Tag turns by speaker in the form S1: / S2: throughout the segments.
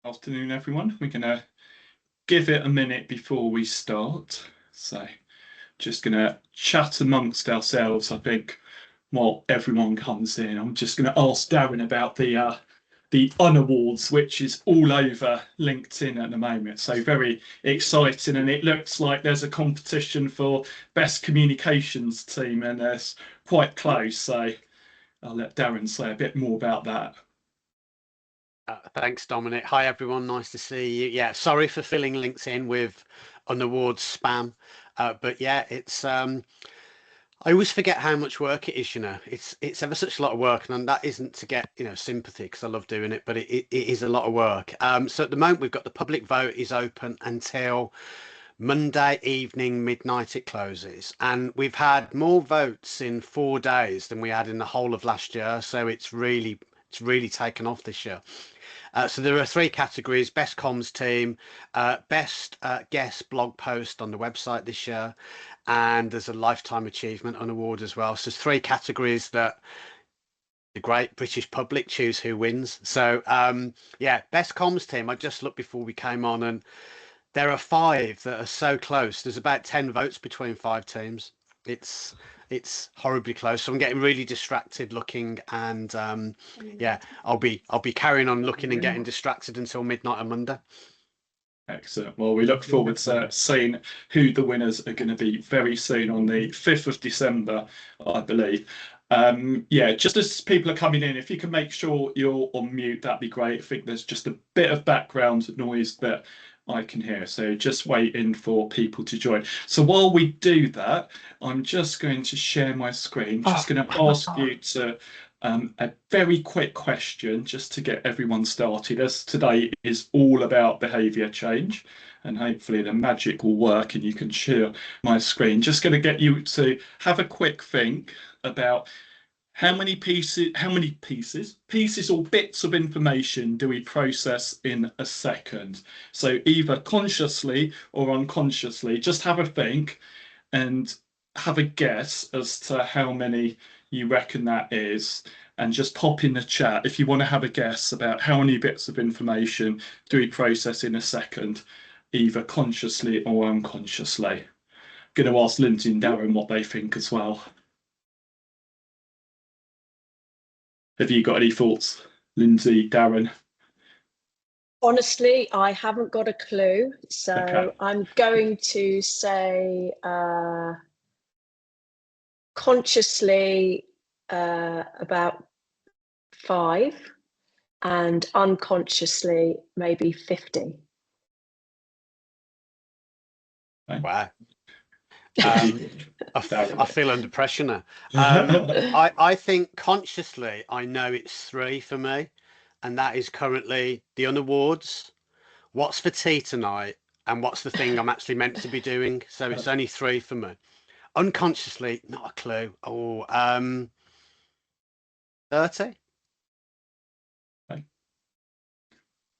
S1: Afternoon, everyone. We're going to give it a minute before we start. So just going to chat amongst ourselves, I think, while everyone comes in. I'm just going to ask Darren about the unawards, which is all over LinkedIn at the moment. So very exciting, and it looks like there's a competition for best communications team, and it's quite close. So I'll let Darren say a bit more about that.
S2: Thanks, Dominic. Hi, everyone. Nice to see you. Yeah, sorry for filling LinkedIn with unawards spam, but yeah, it's. I always forget how much work it is. It's ever such a lot of work, and that isn't to get sympathy because I love doing it, but it is a lot of work. So at the moment, we've got the public vote is open until Monday evening, midnight it closes, and we've had more votes in 4 days than we had in the whole of last year. So it's really taken off this year. So there are 3 categories: best comms team, best guest blog post on the website this year, and there's a lifetime achievement on award as well. So there's 3 categories that the great British public choose who wins. So yeah, best comms team. I just looked before we came on, and there are 5 that are so close. There's about 10 votes between 5 teams. It's horribly close. So I'm getting really distracted looking, and yeah, I'll be carrying on looking and getting distracted until midnight on Monday.
S1: Excellent. Well, we look forward to seeing who the winners are going to be very soon on the 5th of December, I believe. Yeah, just as people are coming in, if you can make sure you're on mute, that'd be great. I think there's just a bit of background noise that I can hear. So just waiting for people to join. So while we do that, I'm just going to share my screen. Just going to ask you to a very quick question just to get everyone started, as today is all about behaviour change, and hopefully the magic will work and you can share my screen. Just going to get you to have a quick think about how many pieces or bits of information do we process in a second? So either consciously or unconsciously, just have a think and have a guess as to how many you reckon that is, and just pop in the chat if you want to have a guess about how many bits of information do we process in a second, either consciously or unconsciously. I'm going to ask Lindsay and Darren what they think as well. Have you got any thoughts, Lindsay, Darren?
S3: Honestly, I haven't got a clue. So okay. I'm going to say consciously about 5 and unconsciously maybe 50.
S2: Wow. I feel under pressure now. I think consciously I know it's 3 for me, and that is currently the unawards, what's for tea tonight, and what's the thing I'm actually meant to be doing. So it's only 3 for me. Unconsciously, not a clue. 30.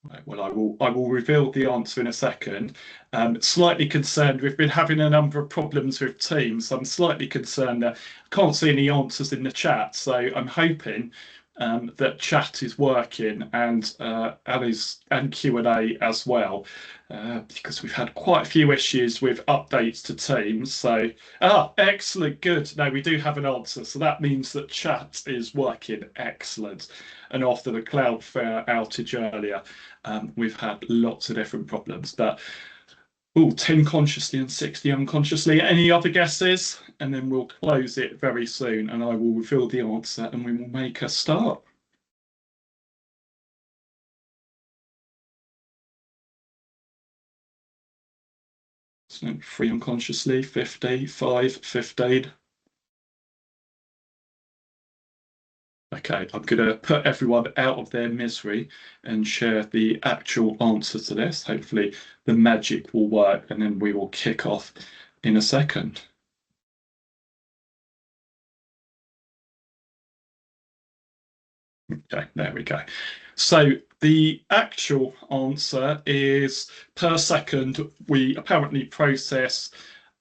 S1: Right, well, I will reveal the answer in a second. Slightly concerned. We've been having a number of problems with Teams. So I'm slightly concerned that I can't see any answers in the chat. So I'm hoping that chat is working and Q&A as well, because we've had quite a few issues with updates to Teams. So, excellent, good. No, we do have an answer. So that means that chat is working. Excellent. And after the Cloudflare outage earlier, we've had lots of different problems. But 10 consciously and 60 unconsciously. Any other guesses? And then we'll close it very soon and I will reveal the answer and we will make a start. So 3 unconsciously, 50, 5, 15. Okay, I'm going to put everyone out of their misery and share the actual answer to this. Hopefully the magic will work and then we will kick off in a second. Okay, there we go. So the actual answer is per second, we apparently process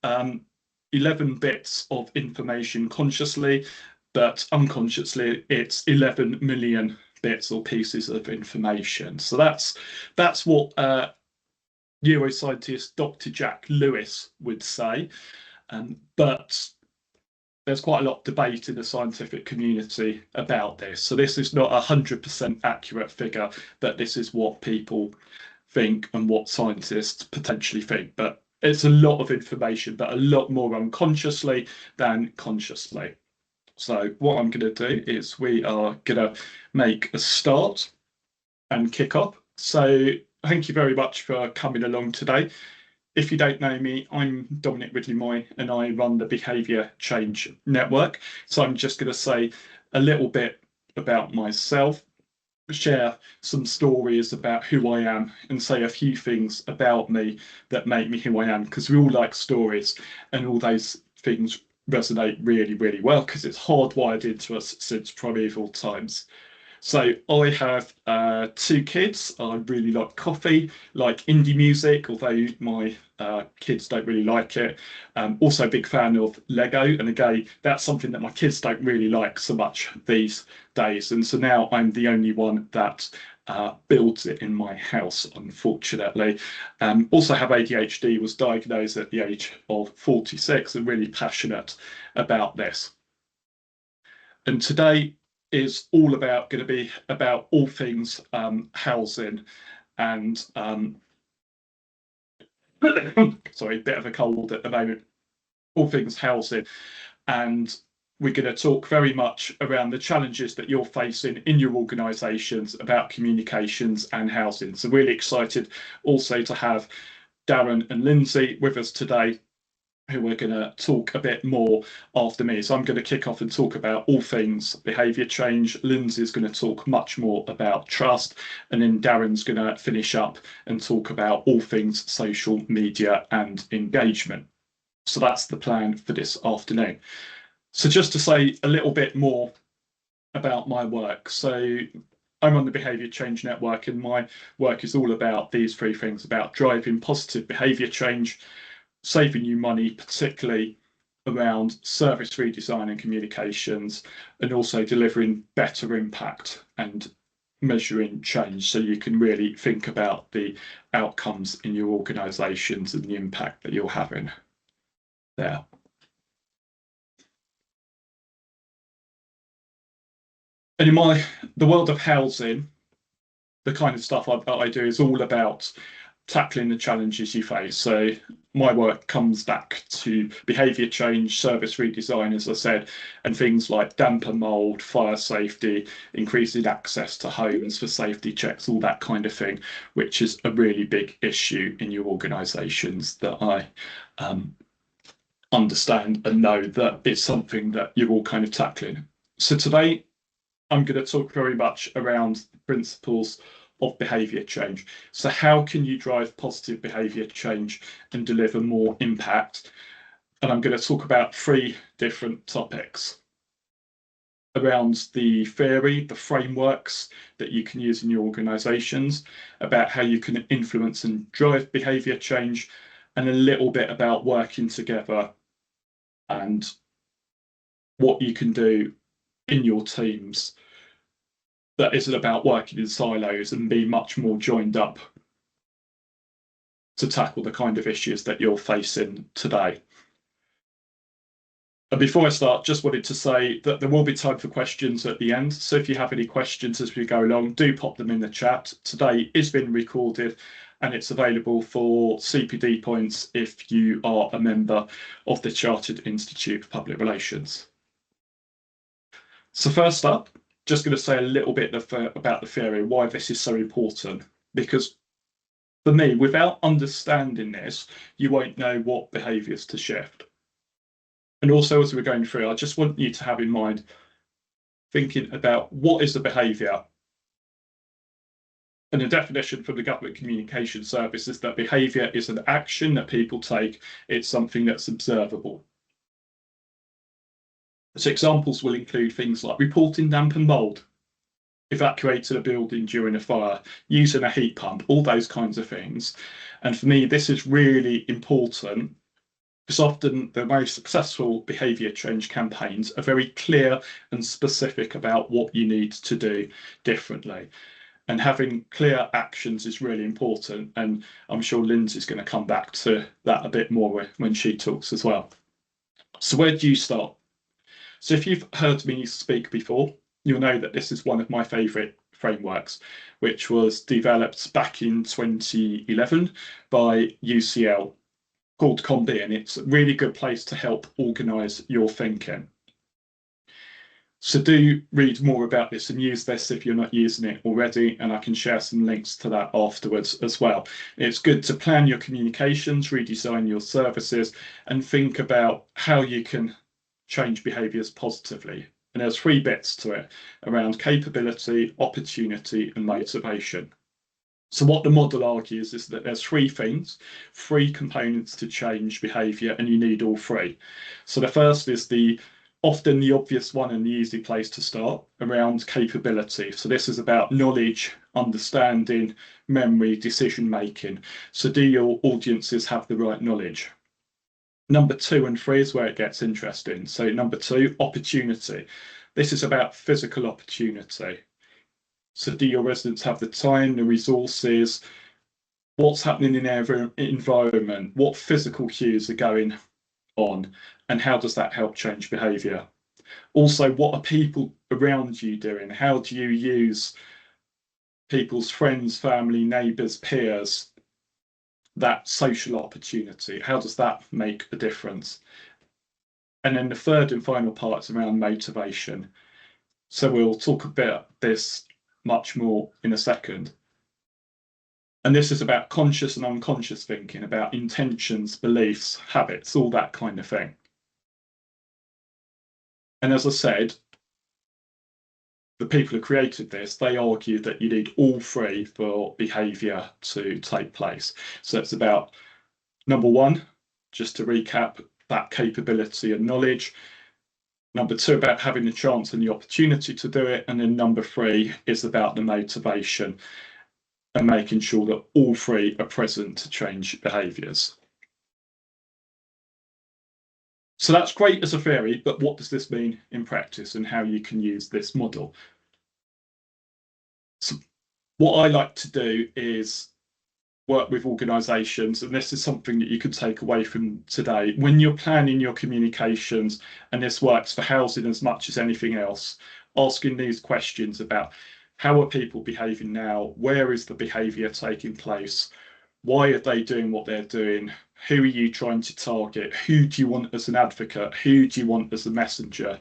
S1: 11 bits of information consciously, but unconsciously it's 11 million bits or pieces of information. So that's what neuroscientist Dr. Jack Lewis would say. But there's quite a lot of debate in the scientific community about this. So this is not a 100% accurate figure, but this is what people think and what scientists potentially think. But it's a lot of information, but a lot more unconsciously than consciously. So what I'm going to do is we are going to make a start and kick off. So thank you very much for coming along today. If you don't know me, I'm Dominic Ridley-Moy and I run the Behaviour Change Network. So I'm just going to say a little bit about myself, share some stories about who I am, and say a few things about me that make me who I am, because we all like stories and all those things resonate really, really well because it's hardwired into us since primeval times. So I have 2 kids. I really like coffee, like indie music, although my kids don't really like it. Also a big fan of Lego. And again, that's something that my kids don't really like so much these days. And so now I'm the only one that builds it in my house, unfortunately. Also have ADHD, was diagnosed at the age of 46 and really passionate about this. And today is all about going to be about all things housing and sorry, a bit of a cold at the moment, all things housing, and we're going to talk very much around the challenges that you're facing in your organisations about communications and housing. So really excited also to have Darren and Lindsay with us today, who we're going to talk a bit more after me. So I'm going to kick off and talk about all things behaviour change. Lindsay's going to talk much more about trust, and then Darren's going to finish up and talk about all things social media and engagement. So that's the plan for this afternoon. So just to say a little bit more about my work. So I'm on the Behaviour Change Network, and my work is all about these 3 things: about driving positive behaviour change, saving you money, particularly around service redesign and communications, and also delivering better impact and measuring change, so you can really think about the outcomes in your organisations and the impact that you're having there. And in the world of housing, the kind of stuff I do is all about tackling the challenges you face. So my work comes back to behaviour change, service redesign, as I said, and things like damp and mould, fire safety, increasing access to homes for safety checks, all that kind of thing, which is a really big issue in your organisations that I understand and know that it's something that you're all kind of tackling. So today I'm going to talk very much around the principles of behaviour change. So how can you drive positive behaviour change and deliver more impact? And I'm going to talk about 3 different topics around the theory, the frameworks that you can use in your organisations, about how you can influence and drive behaviour change, and a little bit about working together and what you can do in your teams that isn't about working in silos, and be much more joined up to tackle the kind of issues that you're facing today. And before I start, just wanted to say that there will be time for questions at the end. So if you have any questions as we go along, do pop them in the chat. Today is being recorded and it's available for CPD points if you are a member of the Chartered Institute of Public Relations. So first up, just going to say a little bit about the theory, why this is so important, because for me, without understanding this, you won't know what behaviours to shift. And also, as we're going through, I just want you to have in mind thinking about what is the behaviour. And the definition from the Government Communication Service is that behaviour is an action that people take. It's something that's observable. So examples will include things like reporting damp and mould, evacuating a building during a fire, using a heat pump, all those kinds of things. And for me, this is really important Because often the most successful behaviour change campaigns are very clear and specific about what you need to do differently. And having clear actions is really important. And I'm sure Lindsay's going to come back to that a bit more when she talks as well. So where do you start? So if you've heard me speak before, you'll know that this is one of my favourite frameworks, which was developed back in 2011 by UCL, called COMB, and it's a really good place to help organise your thinking. So do read more about this and use this if you're not using it already, and I can share some links to that afterwards as well. It's good to plan your communications, redesign your services, and think about how you can change behaviours positively. And there's 3 bits to it around capability, opportunity, and motivation. So what the model argues is that there's 3 things, 3 components to change behaviour, and you need all 3. So the first is often the obvious one and the easy place to start, around capability. So this is about knowledge, understanding, memory, decision making. So do your audiences have the right knowledge? Number 2 and 3 is where it gets interesting. So number 2, opportunity. This is about physical opportunity. So do your residents have the time, the resources, what's happening in their environment, what physical cues are going on, and how does that help change behaviour? Also, what are people around you doing? How do you use people's friends, family, neighbours, peers, that social opportunity? How does that make a difference? And then the third and final part is around motivation. So we'll talk about this much more in a second. And this is about conscious and unconscious thinking, about intentions, beliefs, habits, all that kind of thing. And as I said, the people who created this, they argue that you need all 3 for behaviour to take place. So it's about, number 1, just to recap, that capability and knowledge. Number 2, about having the chance and the opportunity to do it. And then number 3 is about the motivation and making sure that all 3 are present to change behaviours. So that's great as a theory, but what does this mean in practice and how you can use this model? So what I like to do is work with organisations, and this is something that you can take away from today. When you're planning your communications, and this works for housing as much as anything else, asking these questions about how are people behaving now, where is the behaviour taking place, why are they doing what they're doing, who are you trying to target, who do you want as an advocate, who do you want as a messenger,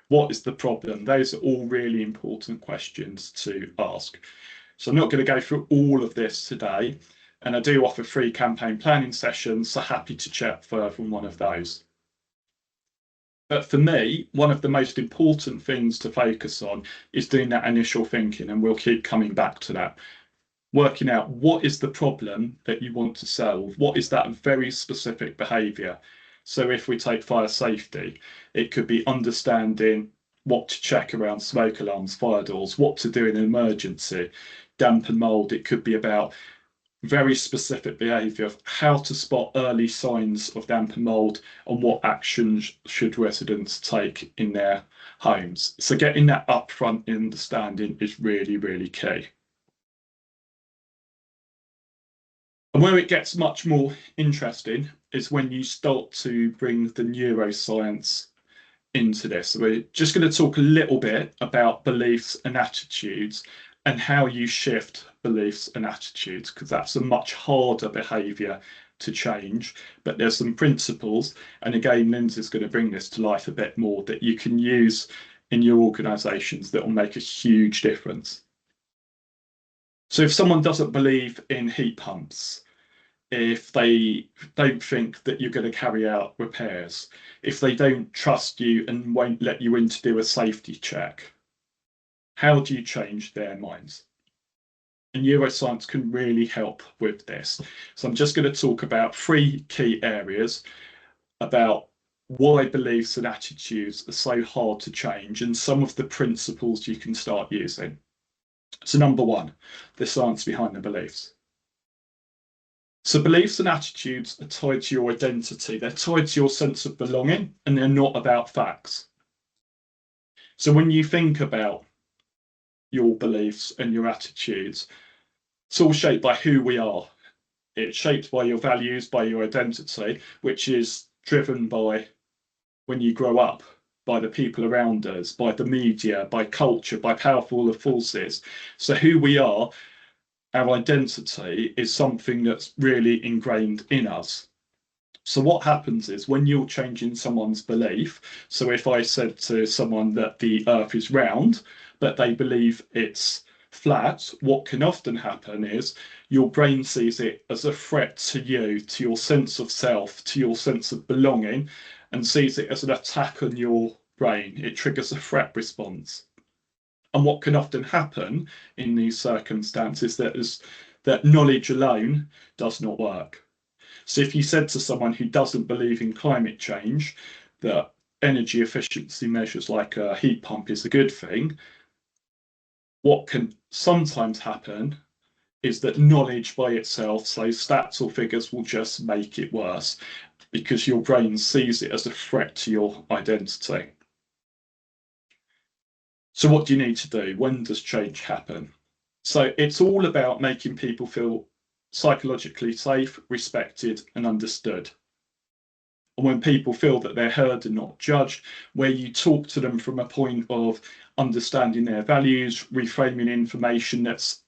S1: what is the problem? Those are all really important questions to ask. So I'm not going to go through all of this today, and I do offer free campaign planning sessions, so happy to chat further on one of those. But for me, one of the most important things to focus on is doing that initial thinking, and we'll keep coming back to that. Working out what is the problem that you want to solve, what is that very specific behaviour. So if we take fire safety, it could be understanding what to check around smoke alarms, fire doors, what to do in an emergency. Damp and mould, it could be about very specific behaviour, how to spot early signs of damp and mould, and what actions should residents take in their homes. So getting that upfront understanding is really, really key. And where it gets much more interesting is when you start to bring the neuroscience into this. So we're just going to talk a little bit about beliefs and attitudes and how you shift beliefs and attitudes, because that's a much harder behaviour to change. But there's some principles, and again, Lindsay's going to bring this to life a bit more, that you can use in your organisations that will make a huge difference. So if someone doesn't believe in heat pumps, if they don't think that you're going to carry out repairs, if they don't trust you and won't let you in to do a safety check, how do you change their minds? And neuroscience can really help with this. So I'm just going to talk about 3 key areas about why beliefs and attitudes are so hard to change and some of the principles you can start using. So number 1, the science behind the beliefs. So beliefs and attitudes are tied to your identity. They're tied to your sense of belonging, and they're not about facts. So when you think about your beliefs and your attitudes, it's all shaped by who we are. It's shaped by your values, by your identity, which is driven by when you grow up, by the people around us, by the media, by culture, by powerful forces. So who we are, our identity, is something that's really ingrained in us. So what happens is when you're changing someone's belief, so if I said to someone that the earth is round, but they believe it's flat, what can often happen is your brain sees it as a threat to you, to your sense of self, to your sense of belonging, and sees it as an attack on your brain. It triggers a threat response. And what can often happen in these circumstances is that knowledge alone does not work. So if you said to someone who doesn't believe in climate change that energy efficiency measures like a heat pump is a good thing, what can sometimes happen is that knowledge by itself, so stats or figures, will just make it worse because your brain sees it as a threat to your identity. So what do you need to do? When does change happen? So it's all about making people feel psychologically safe, respected, and understood. And when people feel that they're heard and not judged, where you talk to them from a point of understanding their values, reframing information that's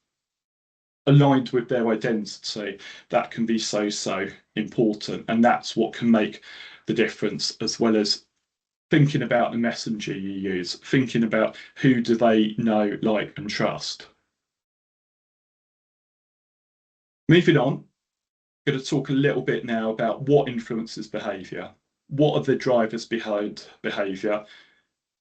S1: aligned with their identity, that can be so important. And that's what can make the difference, as well as thinking about the messenger you use, thinking about who do they know, like, and trust. Moving on, I'm going to talk a little bit now about what influences behaviour. What are the drivers behind behaviour?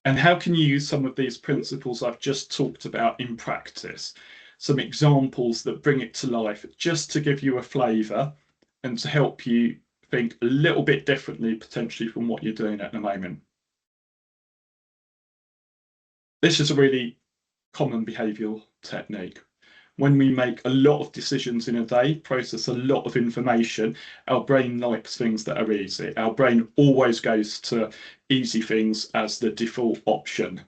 S1: And how can you use some of these principles I've just talked about in practice? Some examples that bring it to life, just to give you a flavour and to help you think a little bit differently, potentially, from what you're doing at the moment. This is a really common behavioural technique. When we make a lot of decisions in a day, process a lot of information, our brain likes things that are easy. Our brain always goes to easy things as the default option.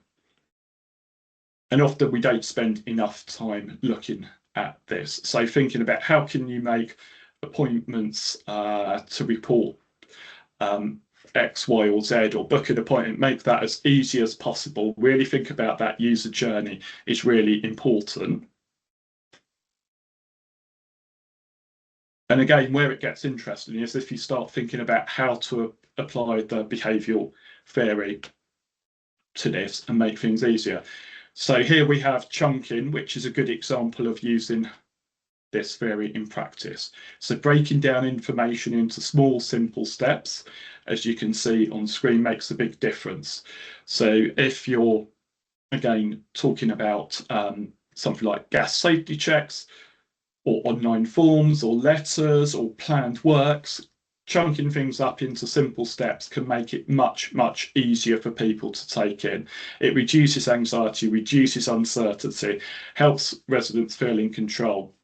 S1: And often we don't spend enough time looking at this. So thinking about how can you make appointments to report X, Y, or Z, or book an appointment, make that as easy as possible. Really think about that user journey is really important. And again, where it gets interesting is if you start thinking about how to apply the behavioural theory to this and make things easier. So here we have chunking, which is a good example of using this theory in practice. So breaking down information into small, simple steps, as you can see on screen, makes a big difference. So if you're, again, talking about something like gas safety checks, or online forms, or letters, or planned works, chunking things up into simple steps can make it much, much easier for people to take in. It reduces anxiety, reduces uncertainty, helps residents feel in control.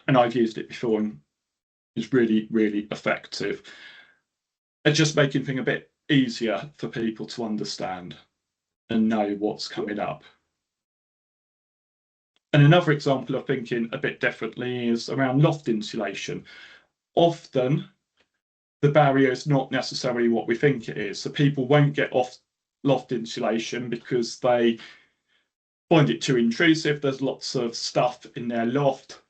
S1: And I've used it before and it's really, really effective. And just making things a bit easier for people to understand and know what's coming up. And another example of thinking a bit differently is around loft insulation. Often the barrier is not necessarily what we think it is. So people won't get off loft insulation because they find it too intrusive. There's lots of stuff in their loft.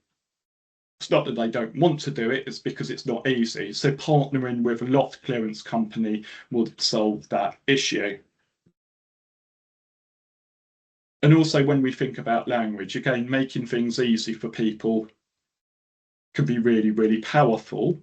S1: It's not that they don't want to do it, it's because it's not easy. So partnering with a loft clearance company would solve that issue. And also when we think about language, again, making things easy for people can be really, really powerful.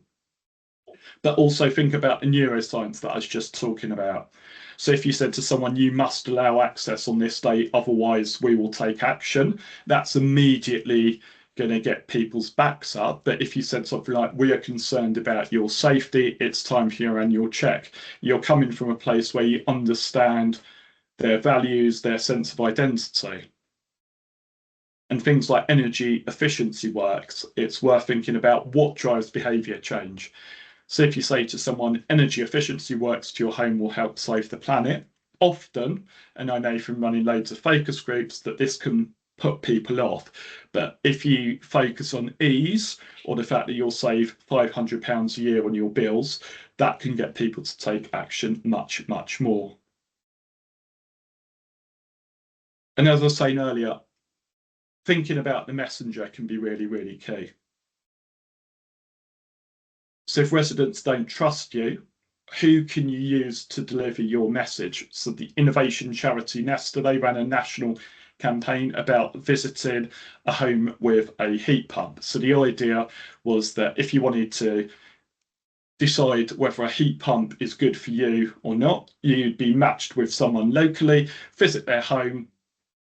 S1: But also think about the neuroscience that I was just talking about. So if you said to someone, you must allow access on this day, otherwise we will take action, that's immediately going to get people's backs up. But if you said something like, we are concerned about your safety, it's time for your annual check, you're coming from a place where you understand their values, their sense of identity. And things like energy efficiency works, it's worth thinking about what drives behaviour change. So if you say to someone, energy efficiency works to your home will help save the planet, often, and I know from running loads of focus groups that this can put people off. But if you focus on ease or the fact that you'll save £500 a year on your bills, that can get people to take action much, much more. And as I was saying earlier, thinking about the messenger can be really, really key. So if residents don't trust you, who can you use to deliver your message? So the innovation charity Nesta, they ran a national campaign about visiting a home with a heat pump. So the idea was that if you wanted to decide whether a heat pump is good for you or not, you'd be matched with someone locally, visit their home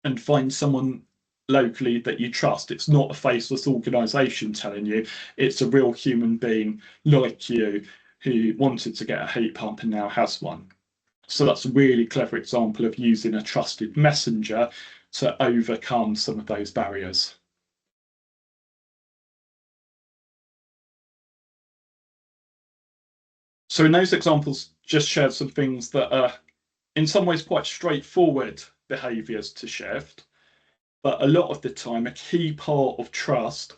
S1: and find someone locally that you trust. It's not a faceless organisation telling you, it's a real human being like you who wanted to get a heat pump and now has one. So that's a really clever example of using a trusted messenger to overcome some of those barriers. So in those examples, just shared some things that are in some ways quite straightforward behaviours to shift, but a lot of the time a key part of trust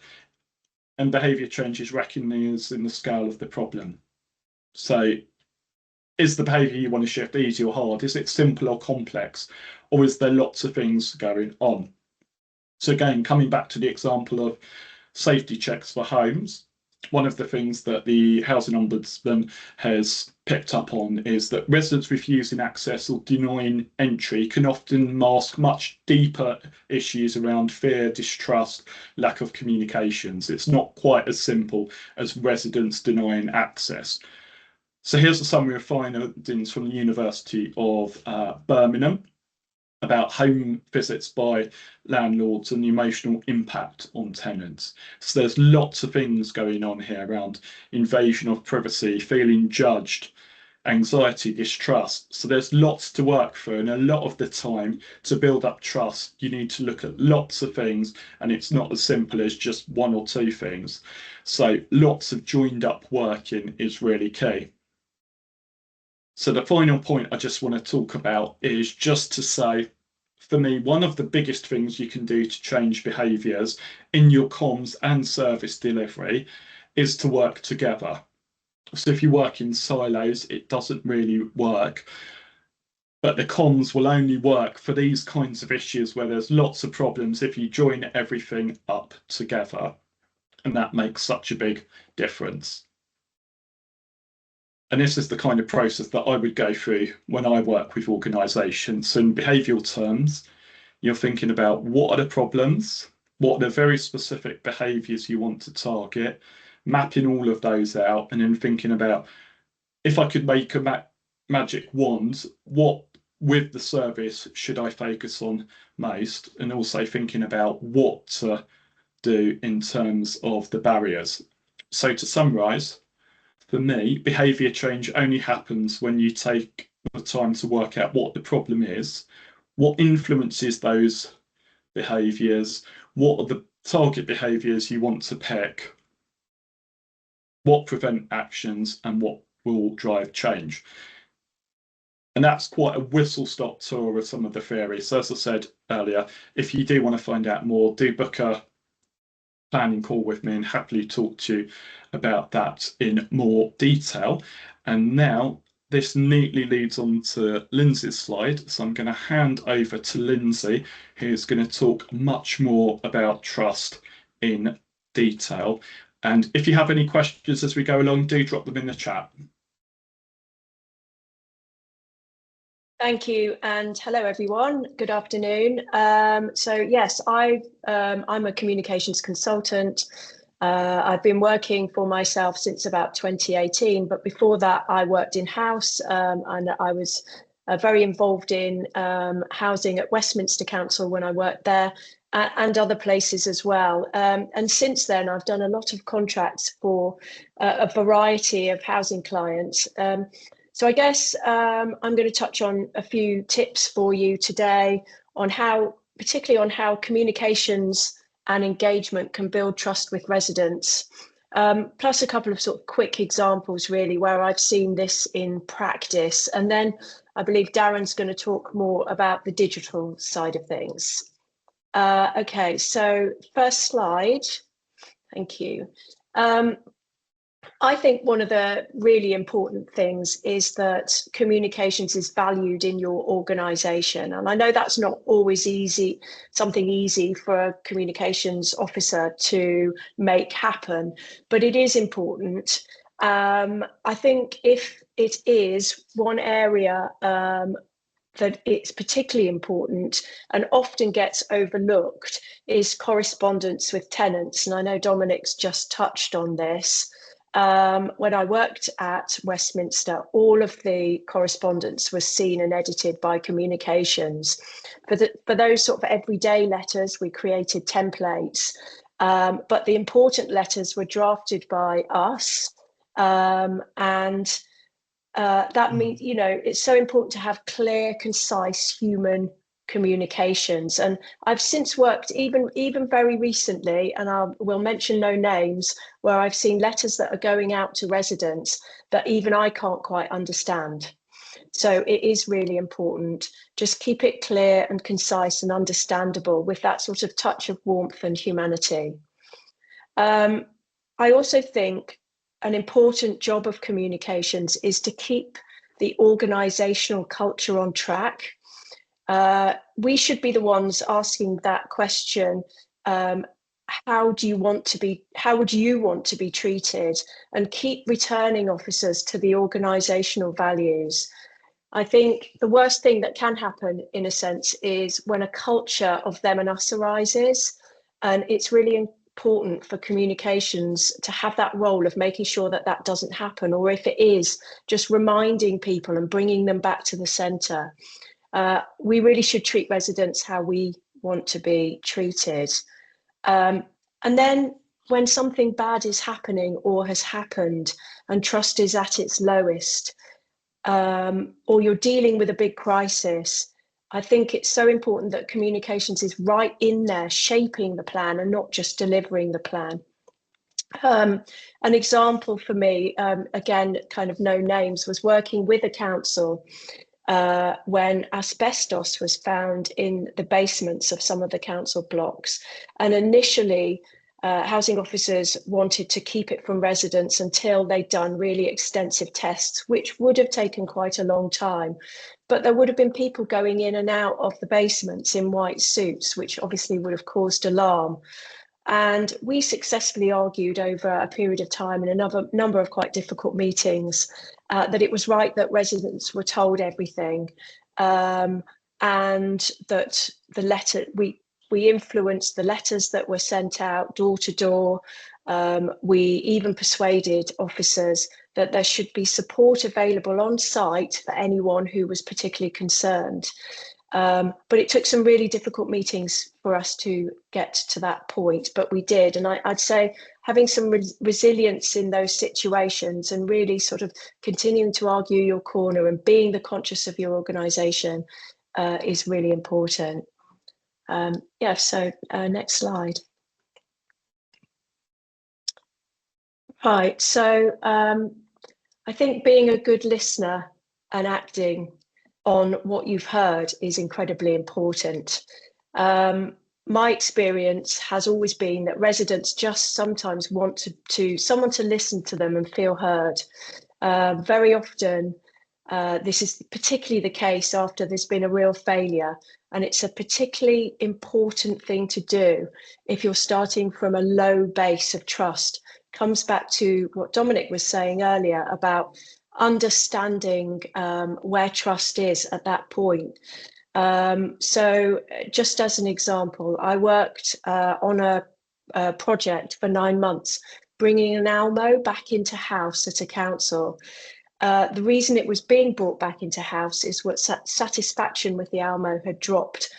S1: and behaviour change is recognising the scale of the problem. So is the behaviour you want to shift easy or hard? Is it simple or complex? Or is there lots of things going on? So again, coming back to the example of safety checks for homes, one of the things that the Housing Ombudsman has picked up on is that residents refusing access or denying entry can often mask much deeper issues around fear, distrust, lack of communications. It's not quite as simple as residents denying access. So here's a summary of findings from the University of Birmingham about home visits by landlords and the emotional impact on tenants. So there's lots of things going on here around invasion of privacy, feeling judged, anxiety, distrust. So there's lots to work through, and a lot of the time to build up trust, you need to look at lots of things, and it's not as simple as just one or two things. So lots of joined up working is really key. So the final point I just want to talk about is just to say, for me, one of the biggest things you can do to change behaviours in your comms and service delivery is to work together. So if you work in silos, it doesn't really work. But the comms will only work for these kinds of issues where there's lots of problems if you join everything up together. And that makes such a big difference. And this is the kind of process that I would go through when I work with organisations. So in behavioural terms, you're thinking about what are the problems, what are the very specific behaviours you want to target, mapping all of those out, and then thinking about, if I could make a magic wand, what with the service should I focus on most, and also thinking about what to do in terms of the barriers. So to summarise, for me, behaviour change only happens when you take the time to work out what the problem is, what influences those behaviours, what are the target behaviours you want to pick, what prevent actions, and what will drive change. And that's quite a whistle-stop tour of some of the theories. So as I said earlier, if you do want to find out more, do book a planning call with me and happily talk to you about that in more detail. And now this neatly leads on to Lindsay's slide. So I'm going to hand over to Lindsay, who's going to talk much more about trust in detail. And if you have any questions as we go along, do drop them in the chat.
S3: Thank you, and hello everyone. Good afternoon. So yes, I'm a communications consultant. I've been working for myself since about 2018, but before that I worked in-house, and I was very involved in housing at Westminster Council when I worked there, and other places as well. And since then I've done a lot of contracts for a variety of housing clients. So I guess I'm going to touch on a few tips for you today on how particularly on how communications and engagement can build trust with residents. Plus a couple of sort of quick examples really where I've seen this in practice. And then I believe Darren's going to talk more about the digital side of things. Okay, so first slide. Thank you. I think one of the really important things is that communications is valued in your organisation. And I know that's not always something easy for a communications officer to make happen, but it is important. I think if it is one area that it's particularly important and often gets overlooked is correspondence with tenants. And I know Dominic's just touched on this. When I worked at Westminster, all of the correspondence was seen and edited by communications. For those sort of everyday letters, we created templates, but the important letters were drafted by us. That means, you know, it's so important to have clear, concise human communications. And I've since worked even very recently, and I will mention no names, where I've seen letters that are going out to residents that even I can't quite understand. So it is really important. Just keep it clear and concise and understandable with that sort of touch of warmth and humanity. I also think an important job of communications is to keep the organisational culture on track. We should be the ones asking that question. How would you want to be treated, and keep returning officers to the organisational values. I think the worst thing that can happen, in a sense, is when a culture of them and us arises, and it's really important for communications to have that role of making sure that that doesn't happen, or if it is, just reminding people and bringing them back to the centre. We really should treat residents how we want to be treated. And then when something bad is happening or has happened and trust is at its lowest, or you're dealing with a big crisis, I think it's so important that communications is right in there, shaping the plan and not just delivering the plan. An example for me, again, kind of no names, was working with a council when asbestos was found in the basements of some of the council blocks. And initially, housing officers wanted to keep it from residents until they'd done really extensive tests, which would have taken quite a long time. But there would have been people going in and out of the basements in white suits, which obviously would have caused alarm. And we successfully argued over a period of time in a number of quite difficult meetings that it was right that residents were told everything, and that the letter, we influenced the letters that were sent out door to door. We even persuaded officers that there should be support available on site for anyone who was particularly concerned. But it took some really difficult meetings for us to get to that point, but we did. And I'd say having some resilience in those situations and really sort of continuing to argue your corner and being the conscious of your organisation is really important. Yeah, so next slide. Right, so I think being a good listener and acting on what you've heard is incredibly important. My experience has always been that residents just sometimes want someone to listen to them and feel heard. Very often, this is particularly the case after there's been a real failure, and it's a particularly important thing to do if you're starting from a low base of trust. Comes back to what Dominic was saying earlier about understanding where trust is at that point. So just as an example, I worked on a project for 9 months, bringing an ALMO back into house at a council. The reason it was being brought back into house is what satisfaction with the ALMO had dropped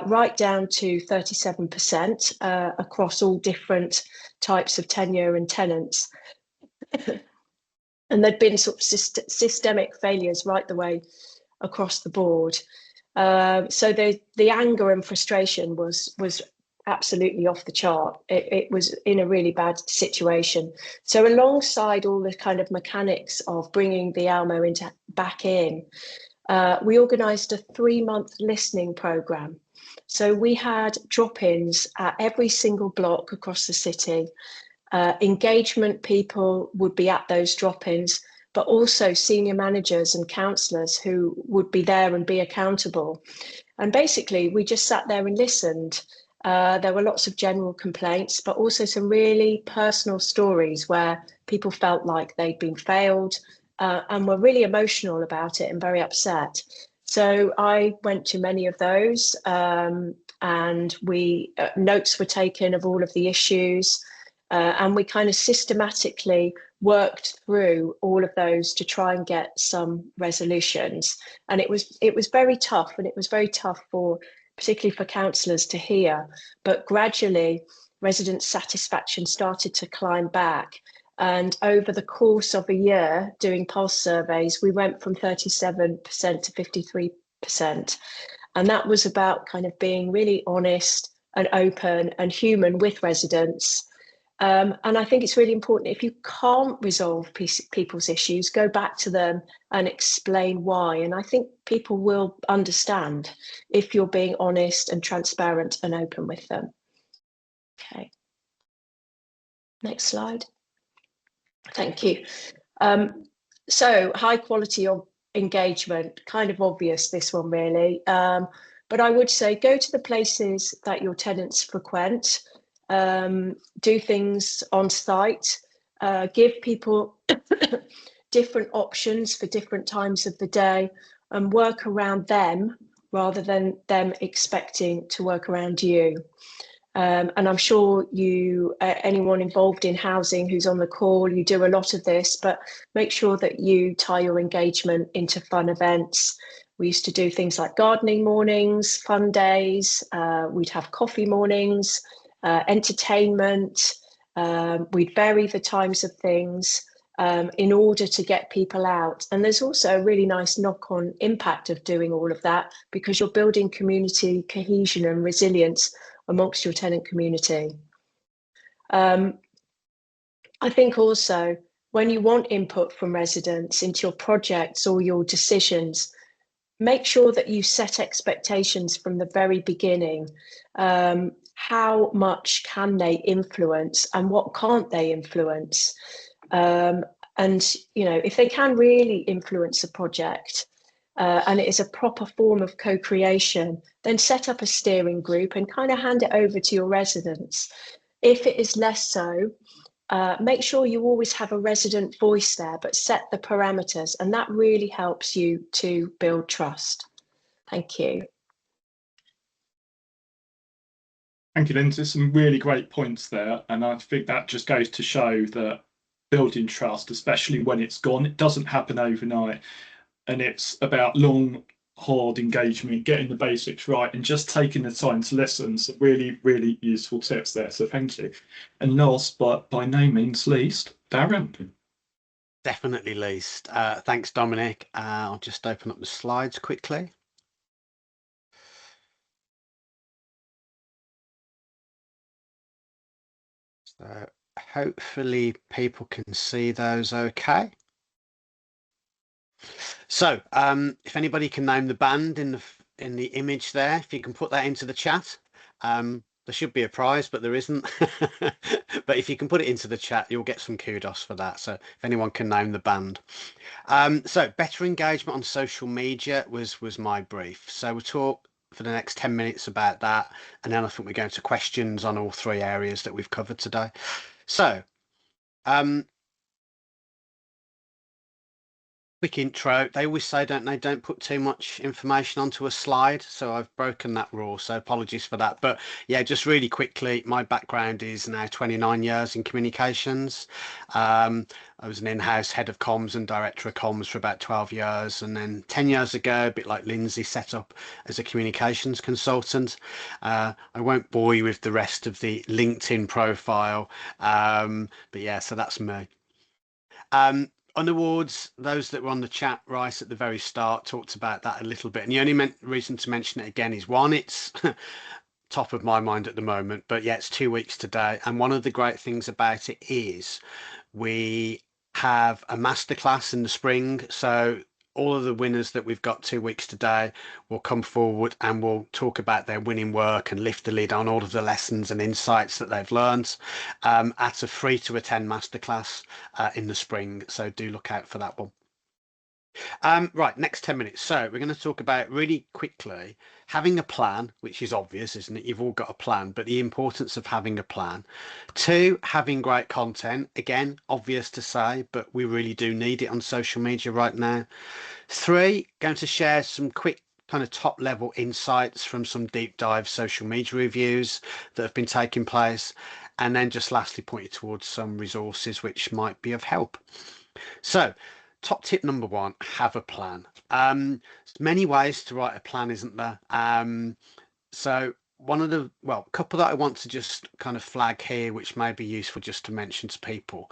S3: right down to 37% across all different types of tenure and tenants. And there'd been sort of systemic failures right the way across the board. So the anger and frustration was absolutely off the chart. It was in a really bad situation. So alongside all the kind of mechanics of bringing the Almo back in, we organised a 3-month listening programme. So we had drop-ins at every single block across the city. Engagement people would be at those drop-ins, but also senior managers and councillors who would be there and be accountable. And basically, we just sat there and listened. There were lots of general complaints, but also some really personal stories where people felt like they'd been failed and were really emotional about it and very upset. So I went to many of those, and notes were taken of all of the issues, and we kind of systematically worked through all of those to try and get some resolutions. And it was very tough, and it was very tough particularly for councillors to hear. But gradually, resident satisfaction started to climb back. And over the course of a year, doing pulse surveys, we went from 37% to 53%. And that was about kind of being really honest and open and human with residents. And I think it's really important, if you can't resolve people's issues, go back to them and explain why. And I think people will understand if you're being honest and transparent and open with them. Okay. Next slide. Thank you. So high quality of engagement, kind of obvious, this one really. But I would say go to the places that your tenants frequent. Do things on site, give people different options for different times of the day, and work around them rather than them expecting to work around you. And I'm sure anyone involved in housing who's on the call, you do a lot of this, but make sure that you tie your engagement into fun events. We used to do things like gardening mornings, fun days, we'd have coffee mornings, entertainment. We'd vary the times of things in order to get people out. And there's also a really nice knock-on impact of doing all of that, because you're building community cohesion and resilience amongst your tenant community. I think also when you want input from residents into your projects or your decisions, make sure that you set expectations from the very beginning. How much can they influence and what can't they influence? And, if they can really influence a project and it is a proper form of co-creation, then set up a steering group and kind of hand it over to your residents. If it is less so, make sure you always have a resident voice there, but set the parameters, and that really helps you to build trust. Thank you.
S1: Thank you, Lindsay. Some really great points there. And I think that just goes to show that building trust, especially when it's gone, it doesn't happen overnight. And it's about long, hard engagement, getting the basics right, and just taking the time to listen. So really, really useful tips there. So thank you. And last, but by no means least, Darren.
S2: Definitely least. Thanks, Dominic. I'll just open up the slides quickly. So hopefully people can see those okay. So if anybody can name the band in the image there, if you can put that into the chat, there should be a prize, but there isn't. But if you can put it into the chat, you'll get some kudos for that. So if anyone can name the band. So better engagement on social media was my brief. So we'll talk for the next 10 minutes about that, and then I think we're going to questions on all 3 areas that we've covered today. So quick intro. They always say, don't they, don't put too much information onto a slide, so I've broken that rule, so apologies for that. But yeah, just really quickly, my background is now 29 years in communications. I was an in-house head of comms and director of comms for about 12 years, and then 10 years ago, a bit like Lindsay, set up as a communications consultant. I won't bore you with the rest of the LinkedIn profile, but yeah, so that's me. unawards, those that were on the chat right at the very start talked about that a little bit. And the only reason to mention it again is one, it's top of my mind at the moment, but yeah, it's 2 weeks today. And one of the great things about it is we have a masterclass in the spring. So all of the winners that we've got 2 weeks today will come forward and we'll talk about their winning work and lift the lid on all of the lessons and insights that they've learned at a free to attend masterclass in the spring. So do look out for that one. Right, next 10 minutes. So we're going to talk about really quickly having a plan, which is obvious, isn't it? You've all got a plan, but the importance of having a plan. 2, having great content. Again, obvious to say, but we really do need it on social media right now. 3, going to share some quick kind of top level insights from some deep dive social media reviews that have been taking place. And then just lastly, point you towards some resources which might be of help. So top tip number 1, have a plan. There's many ways to write a plan, isn't there? So one of the, well, a couple that I want to just kind of flag here, which may be useful just to mention to people.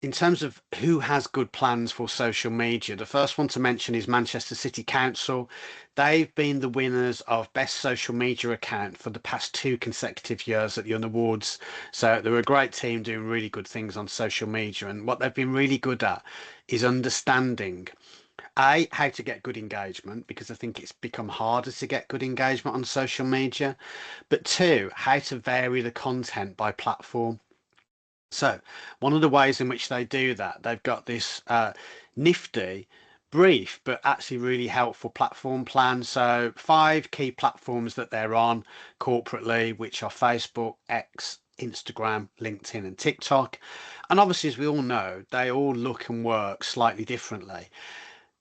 S2: In terms of who has good plans for social media, the first one to mention is Manchester City Council. They've been the winners of Best Social Media Account for the past 2 consecutive years at the Awards. So they're a great team doing really good things on social media. And what they've been really good at is understanding how to get good engagement, because I think it's become harder to get good engagement on social media, but 2, how to vary the content by platform. So one of the ways in which they do that, they've got this nifty, brief, but actually really helpful platform plan. So 5 key platforms that they're on corporately, which are Facebook, X, Instagram, LinkedIn and TikTok. And obviously, as we all know, they all look and work slightly differently.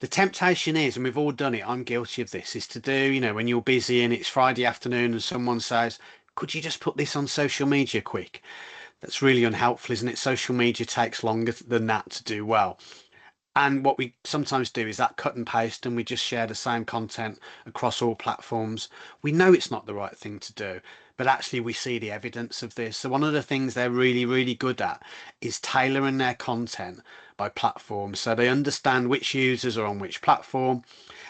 S2: The temptation is, and we've all done it, I'm guilty of this, is to do, you know, when you're busy and it's Friday afternoon and someone says, could you just put this on social media quick? That's really unhelpful, isn't it? Social media takes longer than that to do well. And what we sometimes do is that cut and paste, and we just share the same content across all platforms. We know it's not the right thing to do, but actually we see the evidence of this. So one of the things they're really, really good at is tailoring their content by platform. So they understand which users are on which platform.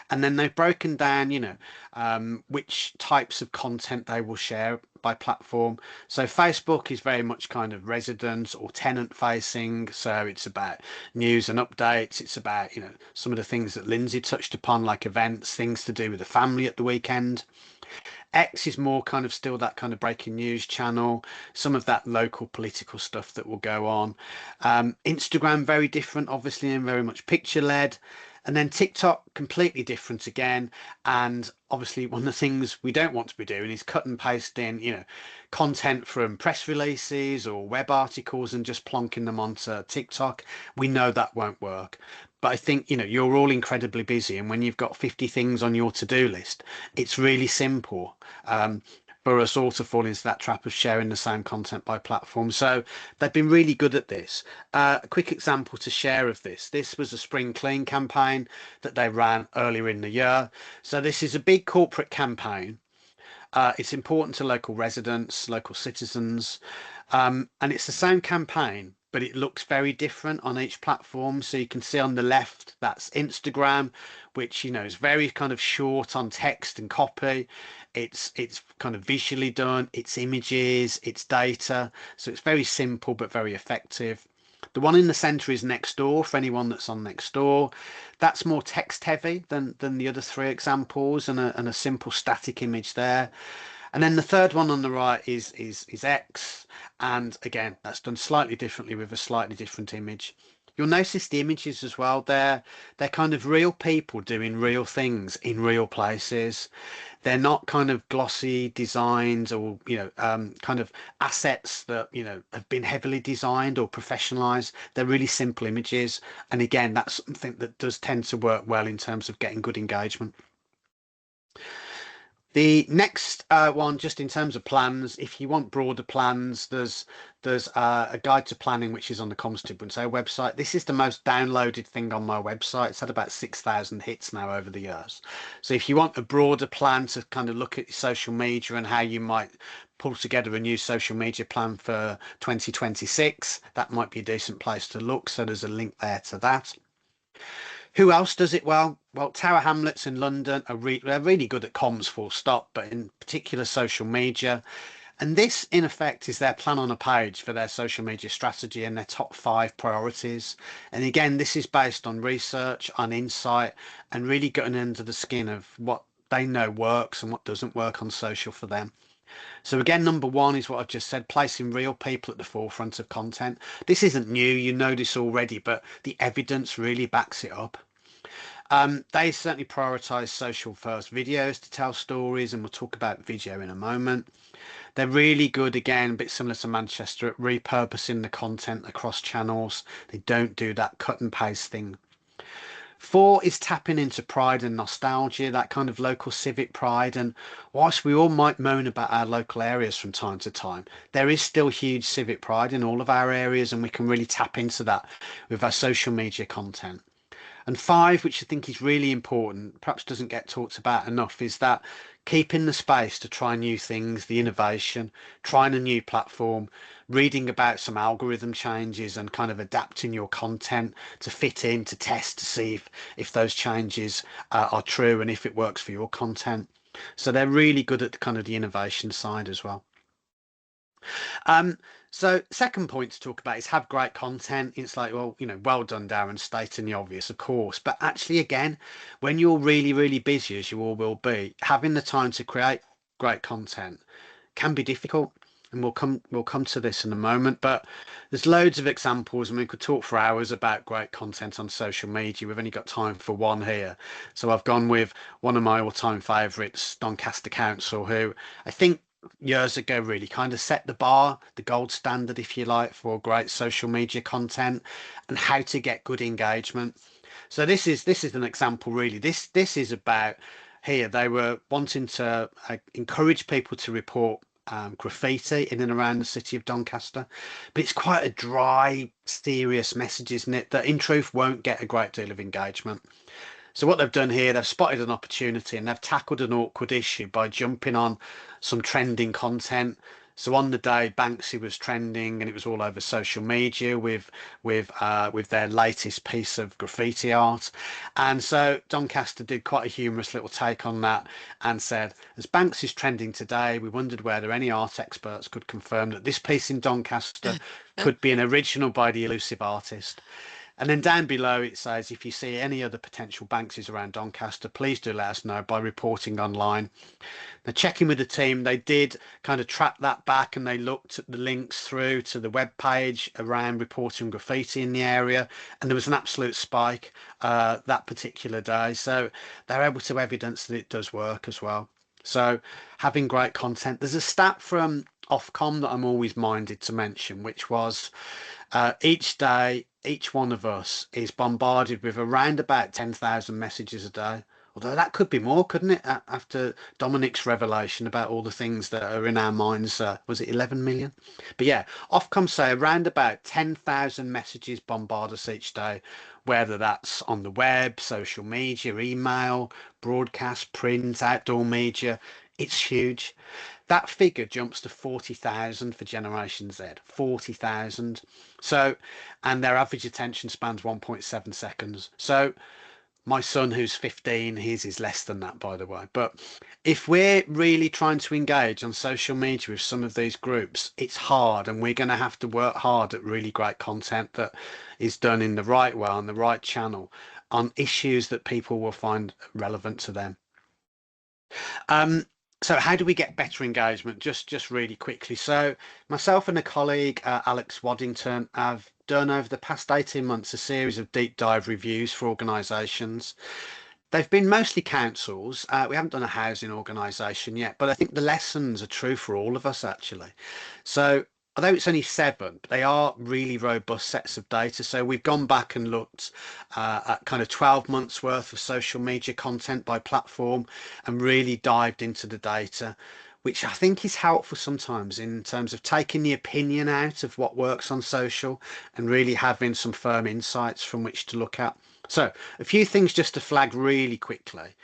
S2: And then they've broken down, you know, which types of content they will share by platform. So Facebook is very much kind of resident or tenant facing. So it's about news and updates. It's about, you know, some of the things that Lindsay touched upon, like events, things to do with the family at the weekend. X is more kind of still that kind of breaking news channel, some of that local political stuff that will go on. Instagram, very different, obviously, and very much picture led. And then TikTok, completely different again. And obviously, one of the things we don't want to be doing is cut and paste in, you know, content from press releases or web articles and just plonking them onto TikTok. We know that won't work. But I think, you know, you're all incredibly busy. And when you've got 50 things on your to-do list, it's really simple for us all to fall into that trap of sharing the same content by platform. So they've been really good at this. A quick example to share of this. This was a spring clean campaign that they ran earlier in the year. So this is a big corporate campaign. It's important to local residents, local citizens, and it's the same campaign, but it looks very different on each platform. So you can see on the left, that's Instagram, which, you know, is very kind of short on text and copy. It's kind of visually done, it's images, it's data. So it's very simple, but very effective. The one in the center is Nextdoor, for anyone that's on Nextdoor. That's more text heavy than the other 3 examples, and a simple static image there. And then the third one on the right is X. And again, that's done slightly differently with a slightly different image. You'll notice the images as well. They're kind of real people doing real things in real places. They're not kind of glossy designs or, you know, kind of assets that, you know, have been heavily designed or professionalized. They're really simple images. And again, that's something that does tend to work well in terms of getting good engagement. The next one, just in terms of plans, if you want broader plans, there's a guide to planning which is on the Comms 2.0 website. This is the most downloaded thing on my website. It's had about 6,000 hits now over the years. So if you want a broader plan to kind of look at social media and how you might pull together a new social media plan for 2026, that might be a decent place to look. So there's a link there to that. Who else does it well? Well, Tower Hamlets in London are they're really good at comms, full stop, but in particular social media. And this, in effect, is their plan on a page for their social media strategy and their top 5 priorities. And again, this is based on research, on insight, and really getting under the skin of what they know works and what doesn't work on social for them. So again, number 1 is what I've just said, placing real people at the forefront of content. This isn't new, you know this already, but the evidence really backs it up. They certainly prioritize social first videos to tell stories, and we'll talk about video in a moment. They're really good, again, a bit similar to Manchester, at repurposing the content across channels. They don't do that cut and paste thing. 4 is tapping into pride and nostalgia, that kind of local civic pride. And whilst we all might moan about our local areas from time to time, there is still huge civic pride in all of our areas, and we can really tap into that with our social media content. And 5, which I think is really important, perhaps doesn't get talked about enough, is that keeping the space to try new things, the innovation, trying a new platform, reading about some algorithm changes and kind of adapting your content to fit in, to test, to see if those changes are true and if it works for your content. So they're really good at kind of the innovation side as well. So second point to talk about is have great content. It's like, well, you know, well done, Darren, stating the obvious, of course. But actually, again, when you're really, really busy, as you all will be, having the time to create great content can be difficult. And we'll come to this in a moment. But there's loads of examples, and we could talk for hours about great content on social media. We've only got time for one here. So I've gone with one of my all-time favourites, Doncaster Council, who I think years ago really kind of set the bar, the gold standard, if you like, for great social media content and how to get good engagement. So this is an example really. This is about, here they were wanting to encourage people to report graffiti in and around the city of Doncaster, but it's quite a dry, serious message, isn't it, that in truth won't get a great deal of engagement. So what they've done here, they've spotted an opportunity and they've tackled an awkward issue by jumping on some trending content. So on the day, Banksy was trending and it was all over social media with their latest piece of graffiti art. And so Doncaster did quite a humorous little take on that and said, as Banksy's trending today, we wondered whether any art experts could confirm that this piece in Doncaster could be an original by the elusive artist. And then down below it says, if you see any other potential Banksys around Doncaster, please do let us know by reporting online. Now, checking with the team, they did kind of track that back and they looked at the links through to the web page around reporting graffiti in the area, and there was an absolute spike that particular day. So they're able to evidence that it does work as well. So having great content. There's a stat from Ofcom that I'm always minded to mention, which was each day, each one of us is bombarded with around about 10,000 messages a day. Although that could be more, couldn't it? After Dominic's revelation about all the things that are in our minds, was it 11 million? But yeah, Ofcom say around about 10,000 messages bombard us each day, whether that's on the web, social media, email, broadcast, print, outdoor media. It's huge. That figure jumps to 40,000 for Generation Z, 40,000. So, and their average attention span's 1.7 seconds. So my son, who's 15, his is less than that, by the way. But if we're really trying to engage on social media with some of these groups, it's hard, and we're going to have to work hard at really great content that is done in the right way, on the right channel, on issues that people will find relevant to them. So how do we get better engagement? Just really quickly. So myself and a colleague, Alex Waddington, have done over the past 18 months a series of deep dive reviews for organisations. They've been mostly councils. We haven't done a housing organisation yet, but I think the lessons are true for all of us, actually. So although it's only 7, they are really robust sets of data. So we've gone back and looked at kind of 12 months worth of social media content by platform and really dived into the data, which I think is helpful sometimes in terms of taking the opinion out of what works on social and really having some firm insights from which to look at. So a few things just to flag really quickly.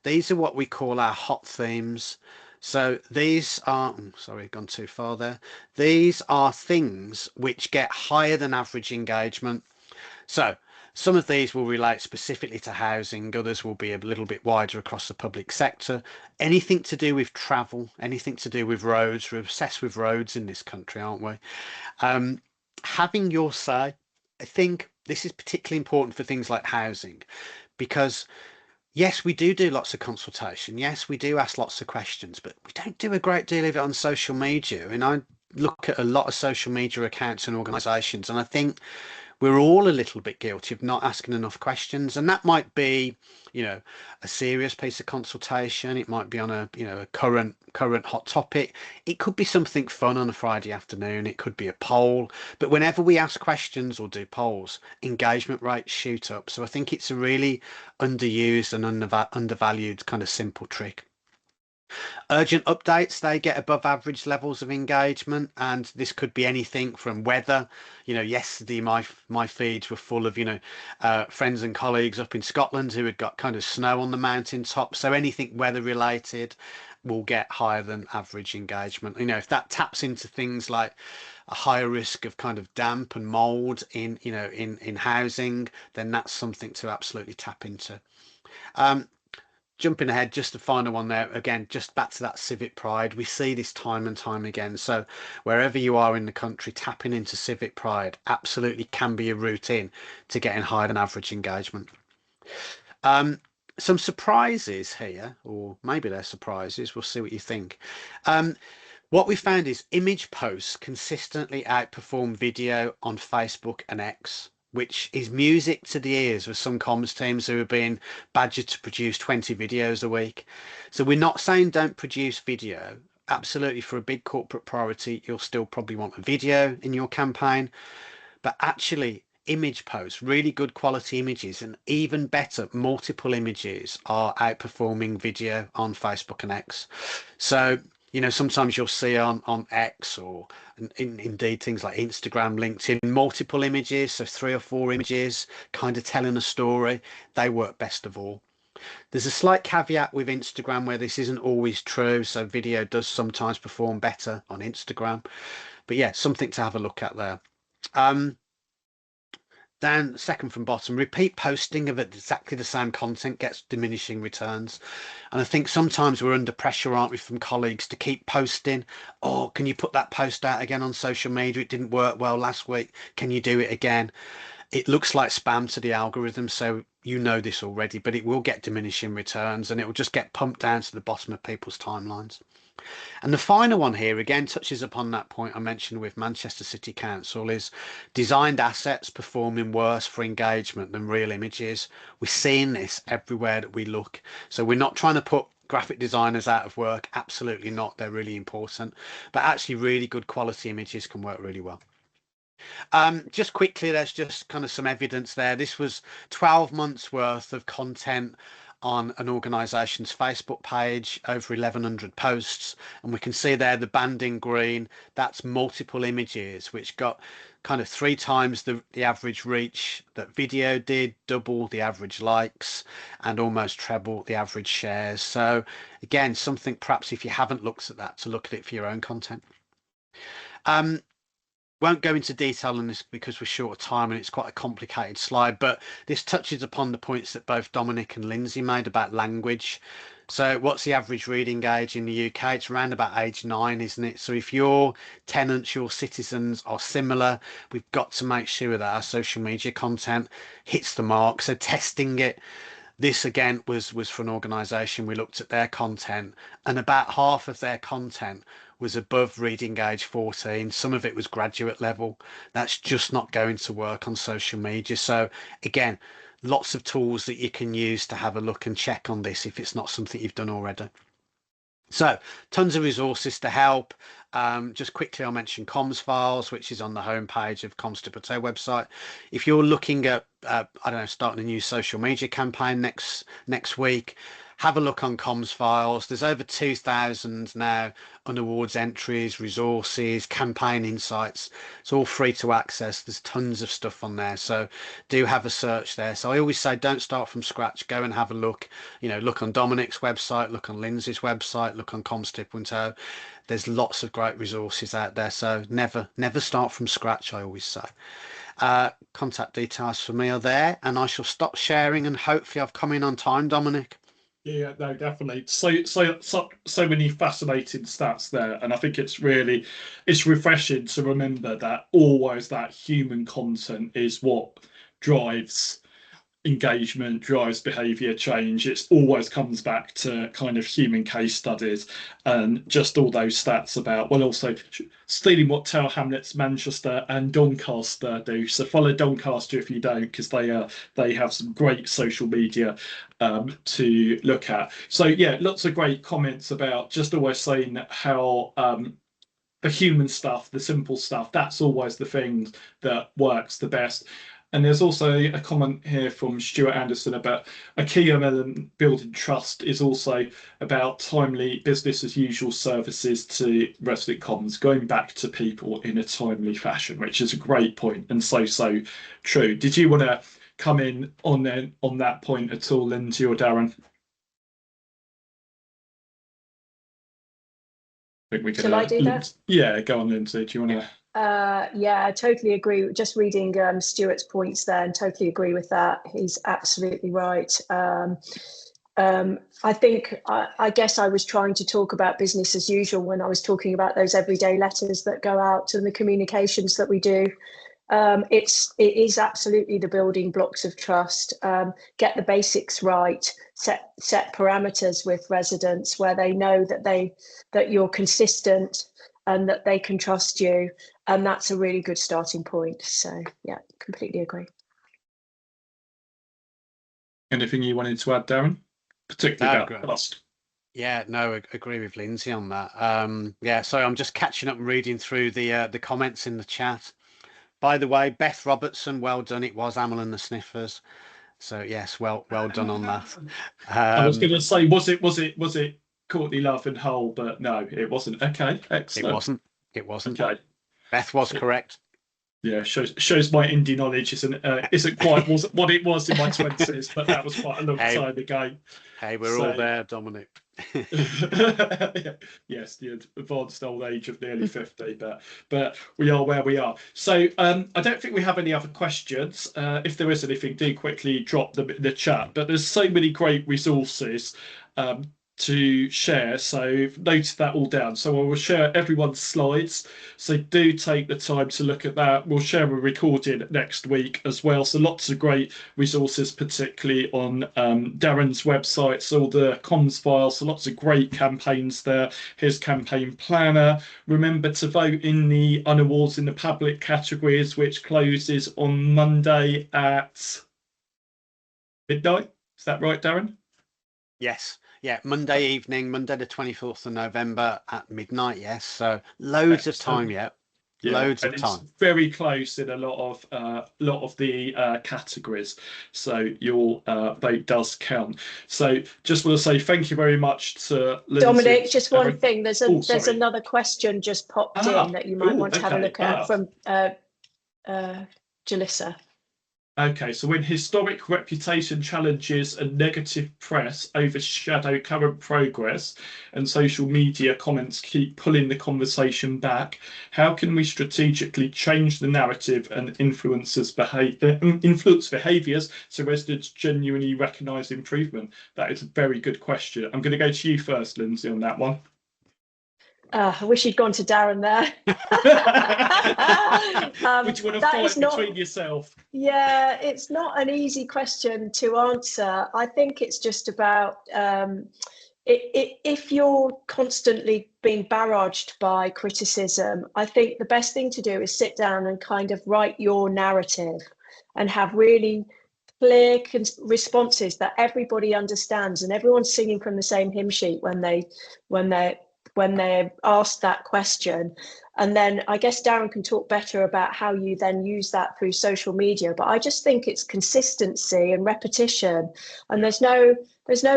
S2: These are what we call our hot themes. So these are, sorry, I've gone too far there. These are things which get higher than average engagement. So some of these will relate specifically to housing, others will be a little bit wider across the public sector. Anything to do with travel, anything to do with roads. We're obsessed with roads in this country, aren't we? Having your say, I think this is particularly important for things like housing, because yes, we do lots of consultation. Yes, we do ask lots of questions, but we don't do a great deal of it on social media. And I look at a lot of social media accounts and organisations, and I think we're all a little bit guilty of not asking enough questions. And that might be, you know, a serious piece of consultation. It might be on a, you know, a current hot topic. It could be something fun on a Friday afternoon. It could be a poll. But whenever we ask questions or do polls, engagement rates shoot up. So I think it's a really underused and undervalued kind of simple trick. Urgent updates, they get above average levels of engagement, and this could be anything from weather. You know, yesterday my feeds were full of, you know, friends and colleagues up in Scotland who had got kind of snow on the mountain top. So anything weather related will get higher than average engagement. You know, if that taps into things like a higher risk of kind of damp and mould in, you know, in housing, then that's something to absolutely tap into. Jumping ahead, just the final one there, again, just back to that civic pride. We see this time and time again. So wherever you are in the country, tapping into civic pride absolutely can be a route in to getting higher than average engagement. Some surprises here, or maybe they're surprises. We'll see what you think. What we found is image posts consistently outperform video on Facebook and X, which is music to the ears of some comms teams who are being badgered to produce 20 videos a week. So we're not saying don't produce video. Absolutely, for a big corporate priority, you'll still probably want a video in your campaign. But actually, image posts, really good quality images, and even better, multiple images are outperforming video on Facebook and X. So, you know, sometimes you'll see on X or indeed things like Instagram, LinkedIn, multiple images, so 3 or 4 images kind of telling a story. They work best of all. There's a slight caveat with Instagram where this isn't always true, so video does sometimes perform better on Instagram. But yeah, something to have a look at there. Then second from bottom, repeat posting of exactly the same content gets diminishing returns. And I think sometimes we're under pressure, aren't we, from colleagues to keep posting. Oh, can you put that post out again on social media? It didn't work well last week. Can you do it again? It looks like spam to the algorithm, so you know this already, but it will get diminishing returns and it will just get pumped down to the bottom of people's timelines. And the final one here again touches upon that point I mentioned with Manchester City Council, is designed assets performing worse for engagement than real images. We're seeing this everywhere that we look. So we're not trying to put graphic designers out of work. Absolutely not. They're really important. But actually really good quality images can work really well. Just quickly, there's just kind of some evidence there. This was 12 months worth of content on an organisation's Facebook page, over 1,100 posts, and we can see there the band in green, that's multiple images which got kind of 3 times the average reach that video did, double the average likes, and almost treble the average shares. So again, something perhaps if you haven't looked at that, to look at it for your own content. Won't go into detail on this because we're short of time and it's quite a complicated slide, but this touches upon the points that both Dominic and Lindsay made about language. So what's the average reading age in the UK? It's around about age 9, isn't it? So if your tenants, your citizens are similar, we've got to make sure that our social media content hits the mark. So testing it. This again was for an organisation. We looked at their content and about half of their content was above reading age 14. Some of it was graduate level. That's just not going to work on social media. So again, lots of tools that you can use to have a look and check on this if it's not something you've done already. So tons of resources to help. Just quickly, I'll mention Comms Files, which is on the homepage of Comms Tippetoe website. If you're looking at, I don't know, starting a new social media campaign next week, have a look on Comms Files. There's over 2,000 now on awards entries, resources, campaign insights. It's all free to access. There's tons of stuff on there. So do have a search there. So I always say, don't start from scratch. Go and have a look. You know, look on Dominic's website, look on Lindsay's website, look on Comms Tippetoe. There's lots of great resources out there. So never start from scratch, I always say. Contact details for me are there, and I shall stop sharing, and hopefully I've come in on time, Dominic.
S1: Yeah, no, definitely. So many fascinating stats there, and I think it's refreshing to remember that always that human content is what drives engagement, drives behaviour change. It always comes back to kind of human case studies and just all those stats about, well, also stealing what Tower Hamlets, Manchester and Doncaster do. So follow Doncaster if you don't, because they have some great social media to look at. So yeah, lots of great comments about just always saying how the human stuff, the simple stuff, that's always the thing that works the best. And there's also a comment here from Stuart Anderson about a key element building trust is also about timely business as usual services to resident comms, going back to people in a timely fashion, which is a great point and so true. Did you want to come in on that point at all, Lindsay or Darren? I think we can.
S3: Shall I do that?
S1: Yeah, go on, Lindsay. Do you want to?
S3: Yeah, I totally agree. Just reading Stuart's points there, and totally agree with that. He's absolutely right. I think, I guess I was trying to talk about business as usual when I was talking about those everyday letters that go out and the communications that we do. It is absolutely the building blocks of trust. Get the basics right. Set parameters with residents where they know that you're consistent and that they can trust you, and that's a really good starting point. So yeah, completely agree.
S1: Anything you wanted to add, Darren, particularly about trust?
S2: Yeah, no, I agree with Lindsay on that. Yeah, so I'm just catching up and reading through the comments in the chat. By the way, Beth Robertson, well done. It was Amel and the Sniffers. So yes, well done on that.
S1: I was going to say, was it Courtney Love and Hull, but no, it wasn't. Okay, excellent.
S2: It wasn't.
S1: Okay,
S2: Beth was correct.
S1: Yeah, shows my indie knowledge isn't quite what it was in my 20s, but that was quite a long time ago.
S2: Hey, we're all there, Dominic.
S1: Yes, the advanced old age of nearly 50, but we are where we are. So I don't think we have any other questions. If there is anything, do quickly drop them in the chat. But there's so many great resources to share, so noted that all down. So I will share everyone's slides, so do take the time to look at that. We'll share a recording next week as well, so lots of great resources, particularly on Darren's website, so all the comms files, so lots of great campaigns there. Here's campaign planner. Remember to vote in the unawards in the public categories, which closes on Monday at midnight. Is that right, Darren?
S2: Yes. Yeah, Monday evening, Monday the 24th of November at midnight, yes. So loads of time yet. Yeah, loads of time.
S1: It's very close in a lot of the categories. So your vote does count. So just want to say thank you very much to Lindsay.
S3: Dominic, just one thing. There's another question just popped in that you might want to have a look at from Jalissa.
S1: Okay, so when historic reputation challenges and negative press overshadow current progress and social media comments keep pulling the conversation back, how can we strategically change the narrative and influence behaviours so residents genuinely recognise improvement? That is a very good question. I'm going to go to you first, Lindsay, on that one.
S3: I wish you'd gone to Darren there.
S1: Would you want to fight between yourself?
S3: Yeah, it's not an easy question to answer. I think it's just about if you're constantly being barraged by criticism, I think the best thing to do is sit down and kind of write your narrative and have really clear responses that everybody understands, and everyone's singing from the same hymn sheet when they're asked that question. And then I guess Darren can talk better about how you then use that through social media. But I just think it's consistency and repetition, and there's no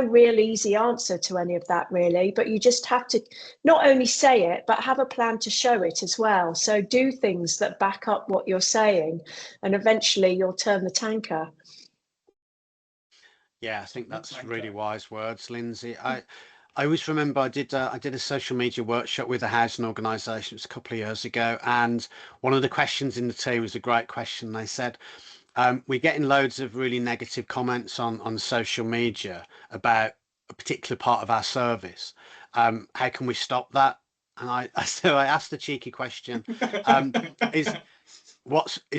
S3: real easy answer to any of that, really. But you just have to not only say it, but have a plan to show it as well. So do things that back up what you're saying, and eventually you'll turn the tanker.
S2: Yeah, I think that's really wise words, Lindsay. I always remember I did a social media workshop with a housing organisation. It was a couple of years ago, and one of the questions in the team was a great question. They said, we're getting loads of really negative comments on social media about a particular part of our service. How can we stop that? And I asked the cheeky question, is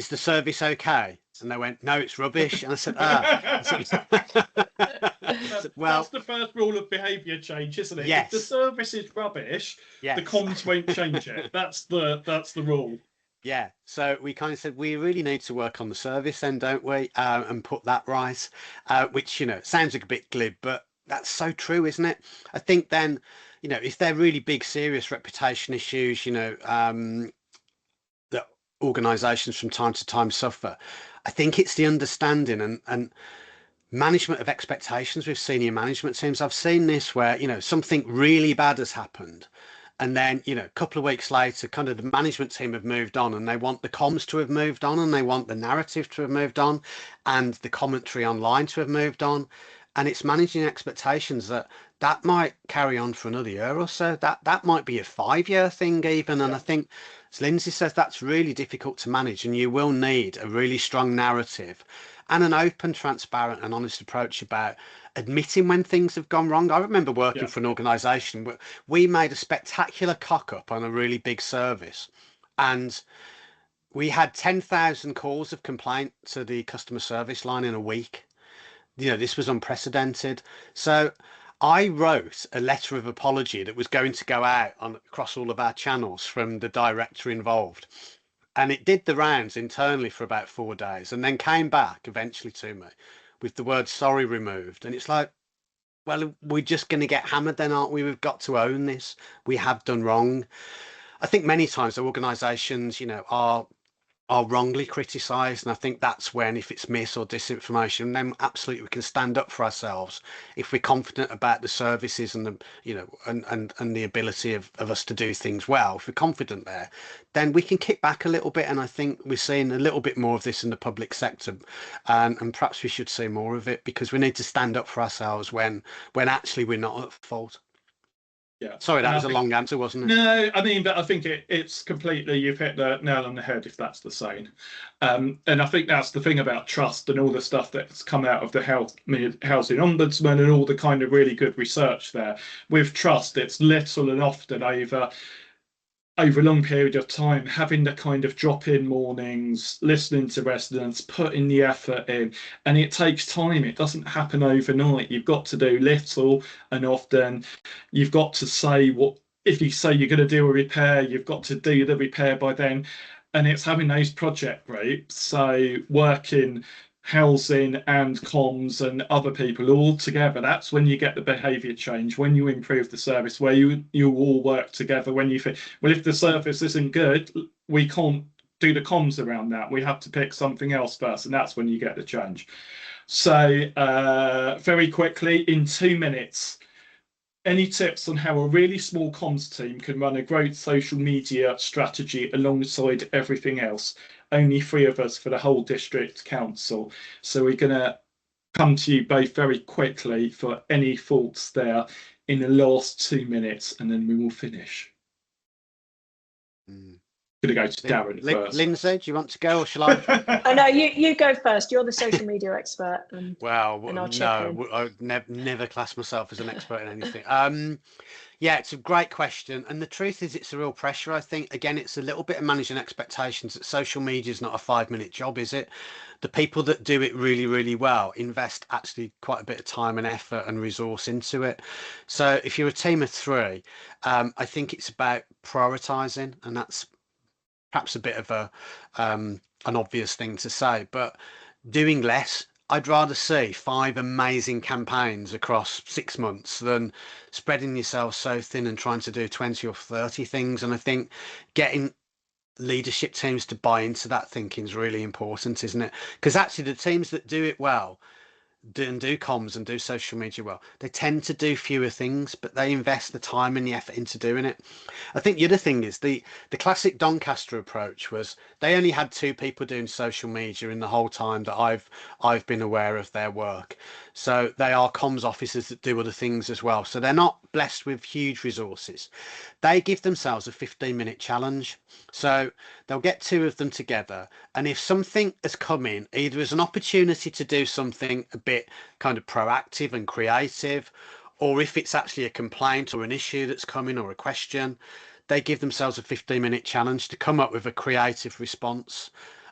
S2: the service okay? And they went, no, it's rubbish. And I said, well,
S1: that's the first rule of behaviour change, isn't it?
S2: Yes.
S1: If the service is rubbish,
S2: yes,
S1: the comms won't change it. That's the rule.
S2: Yeah, so we kind of said we really need to work on the service then, don't we? And put that right, which, sounds a bit glib, but that's so true, isn't it? I think then, if they're really big, serious reputation issues, that organisations from time to time suffer, I think it's the understanding and management of expectations with senior management teams. I've seen this where, something really bad has happened. And then, a couple of weeks later, kind of the management team have moved on, and they want the comms to have moved on, and they want the narrative to have moved on, and the commentary online to have moved on. And it's managing expectations that might carry on for another year or so. That might be a 5-year thing even. And I think, as Lindsay says, that's really difficult to manage, and you will need a really strong narrative and an open, transparent and honest approach about admitting when things have gone wrong. I remember working for an organisation where we made a spectacular cock-up on a really big service, and we had 10,000 calls of complaint to the customer service line in a week. This was unprecedented. So I wrote a letter of apology that was going to go out across all of our channels from the director involved. And it did the rounds internally for about 4 days, and then came back eventually to me with the word sorry removed. And it's like, well, we're just going to get hammered then, aren't we? We've got to own this. We have done wrong. I think many times the organisations, are wrongly criticised, and I think that's when, if it's mis or disinformation, then absolutely we can stand up for ourselves if we're confident about the services and the and the ability of us to do things well. If we're confident there, then we can kick back a little bit, and I think we're seeing a little bit more of this in the public sector, and perhaps we should see more of it, because we need to stand up for ourselves when actually we're not at fault.
S1: Yeah.
S2: Sorry, that was a long answer, wasn't it?
S1: No, but I think it's completely, you've hit the nail on the head, if that's the saying. And I think that's the thing about trust and all the stuff that's come out of the housing ombudsman and all the kind of really good research there. With trust, it's little and often over a long period of time, having the kind of drop-in mornings, listening to residents, putting the effort in, and it takes time. It doesn't happen overnight. You've got to do little, and often you've got to say what, if you say you're going to do a repair, you've got to do the repair by then. And it's having those project groups, so working housing and comms and other people all together. That's when you get the behaviour change, when you improve the service, where you all work together. When you think, well, if the service isn't good, we can't do the comms around that. We have to pick something else first, and that's when you get the change. So very quickly, in 2 minutes, any tips on how a really small comms team can run a great social media strategy alongside everything else? Only 3 of us for the whole district council. So we're going to come to you both very quickly for any thoughts there in the last 2 minutes, and then we will finish. Going to go to Darren first.
S2: Lindsay, do you want to go, or shall I?
S3: Oh, no, you go first. You're the social media expert.
S2: Well,
S3: and I'll
S2: no, I never class myself as an expert in anything. Yeah, it's a great question. And the truth is, it's a real pressure, I think. Again, it's a little bit of managing expectations that social media is not a 5-minute job, is it? The people that do it really, really well invest actually quite a bit of time and effort and resource into it. So if you're a team of 3, I think it's about prioritising, and that's perhaps a bit of an obvious thing to say, but doing less I'd rather see 5 amazing campaigns across 6 months than spreading yourself so thin and trying to do 20 or 30 things. And I think getting leadership teams to buy into that thinking is really important, isn't it? Because actually the teams that do it well do comms and do social media well, they tend to do fewer things, but they invest the time and the effort into doing it. I think the other thing is the classic Doncaster approach was they only had 2 people doing social media in the whole time that I've been aware of their work. So they are comms officers that do other things as well. So they're not blessed with huge resources. They give themselves a 15-minute challenge. So they'll get 2 of them together. And if something has come in, either as an opportunity to do something a bit kind of proactive and creative, or if it's actually a complaint or an issue that's coming or a question, they give themselves a 15-minute challenge to come up with a creative response.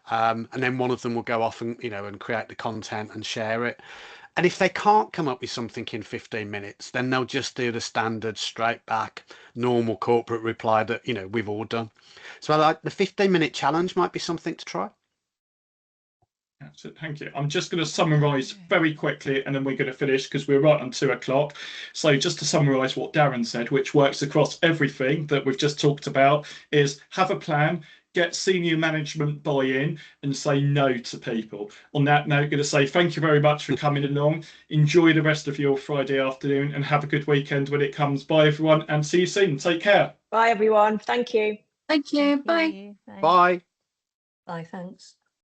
S2: And then one of them will go off and, and create the content and share it. And if they can't come up with something in 15 minutes, then they'll just do the standard straight back normal corporate reply that, we've all done. So I like the 15-minute challenge might be something to try.
S1: Thank you. I'm just going to summarise very quickly and then we're going to finish because we're right on 2 o'clock. So just to summarise what Darren said, which works across everything that we've just talked about, is have a plan, get senior management buy-in and say no to people. On that note, I'm going to say thank you very much for coming along. Enjoy the rest of your Friday afternoon and have a good weekend when it comes. Bye, everyone, and see you soon. Take care.
S3: Bye, everyone. Thank you.
S4: Thank you. Bye.
S2: Bye.
S4: Bye. Thanks.